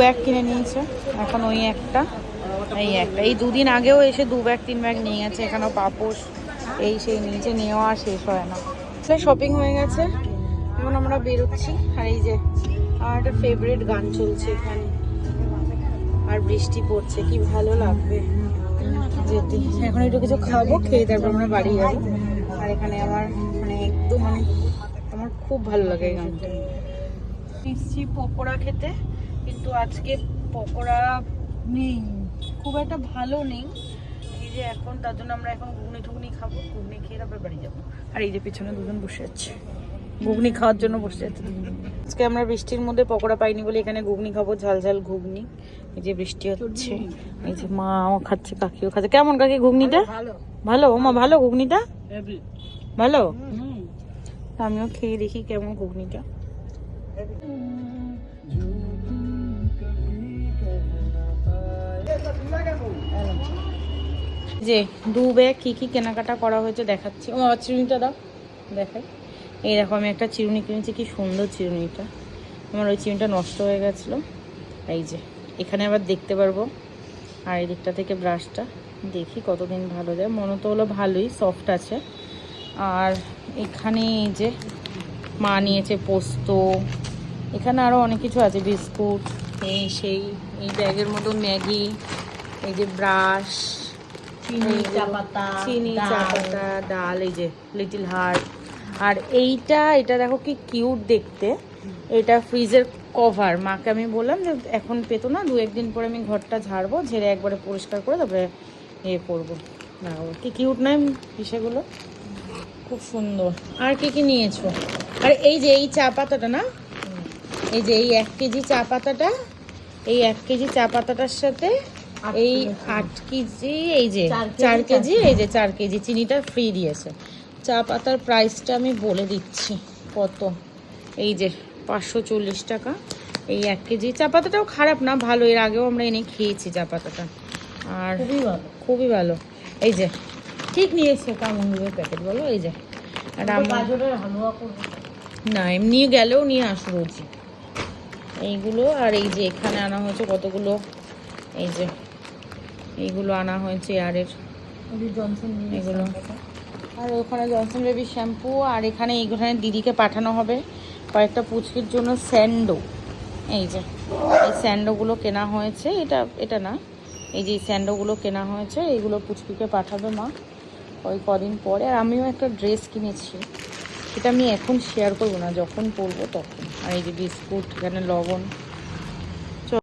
Bag কিনে নিয়েছে, এখন ওই একটা এই একটা, এই দুদিন আগেও এসে 2 ব্যাগ 3 ব্যাগ নিয়ে গেছে। এখানেও পাপোশ এই সেই নিচে নেওয়া আর শেষ হয় না। শপিং হয়ে গেছে, এখন আমরা বেরোচ্ছি। আর এই যে আমার একটা ফেভারিট গান চলছে এখানে, আর বৃষ্টি পড়ছে, কি ভালো লাগবে যেতে। এখন একটু কিছু খাবো, খেয়ে তারপর আমরা বাড়ি যাবো। আর এখানে আমার মানে একদম আমার খুব ভালো লাগে এই গানটা। এসছি পকোড়া খেতে, কিন্তু আজকে পকোড়া নেই, খুব একটা ভালো নেই। এই যে এখন তার জন্য আমরা এখন ঘুগনি খাবো, ঘুগনি খেয়ে তারপর বাড়ি যাবো। আর এই যে পিছনে দুজন বসে আছে, ঘুগনি খাওয়ার জন্য বসে আছে। আজকে আমরা বৃষ্টির মধ্যে পকোড়া পাইনি বলে এখানে ঘুগনি খাবো, ঝাল ঝাল ঘুগনি। এই যে বৃষ্টি হচ্ছে, এই যে মাও খাচ্ছে, কাকিও খাচ্ছে। কেমন কাকি ঘুগনিটা? ভালো মা, ভালো ঘুগনিটা ভালো। আমিও খেয়ে দেখি কেমন ঘুগনিটা। যে 2 ব্যাগ কি কি কেনাকাটা করা হয়েছে দেখাচ্ছি। ও চিরুনিটা দাও দেখাই। এই দেখো আমি একটা চিরুনি কিনেছি, কি সুন্দর চিরুনিটা। আমার ওই চিরুনিটা নষ্ট হয়ে গেছিলো। এই যে এখানে আবার দেখতে পারবো। আর এই দিকটা থেকে ব্রাশটা দেখি কতদিন ভালো যায়, মনে তো হলো ভালোই সফট আছে। আর এখানে এই যে মা নিয়েছে পোস্ত, এখানে আরও অনেক কিছু আছে, বিস্কুট এই সেই। এই ব্যাগের মতো ম্যাগি, এই যে ব্রাশ, চিনি চা পাতা, ডাল, এই যে লিটল হার্ট। আর এটা দেখো কি কিউট দেখতে, এটা ফ্রিজের কভার। মাকে আমি বললাম যে এখন পেতো না, 2-1 দিন পরে আমি ঘরটা ঝাড়বো, ঝেড়ে একবারে পরিষ্কার করে তারপরে করবো। না কি কিউট নয় সেগুলো, খুব সুন্দর। আর কি নিয়েছো? আর এই যে এই চা পাতাটা না, এই যে এই 1 কেজি চা পাতাটা, এই 1 কেজি চা পাতাটার সাথে এই 8 কেজি, এই যে 4 কেজি, এই যে 4 কেজি চিনিটা ফ্রি দিয়েছে। চা পাতার প্রাইসটা আমি বলে দিচ্ছি কত, এই যে 540 টাকা এই 1 কেজি। চা পাতাটাও খারাপ না, ভালো, এর আগেও আমরা এনে খেয়েছি চা পাতাটা, আর খুবই ভালো। এই যে ঠিক নিয়েছে কামড়ের প্যাকেট বলো। এই যে আর না এমনি গেলেও নিয়ে আসো রোজই এইগুলো। আর এই যে এখানে আনা হয়েছে কতগুলো, এই যে এইগুলো আনা হয়েছে এয়ারের এগুলো। আর ওখানে জনসন বেবি শ্যাম্পু। আর এখানে এইখানে দিদিকে পাঠানো হবে কয়েকটা পুচকির জন্য স্যান্ডো। এই যে এই স্যান্ডোগুলো কেনা হয়েছে, এটা না, এই যে এই স্যান্ডোগুলো কেনা হয়েছে, এইগুলো পুচকিকে পাঠাবে মা ওই কদিন পরে। আর আমিও একটা ড্রেস কিনেছি, সেটা আমি এখন শেয়ার করবো না, যখন পরবো তখন। আর এই যে বিস্কুট, এখানে লবণ,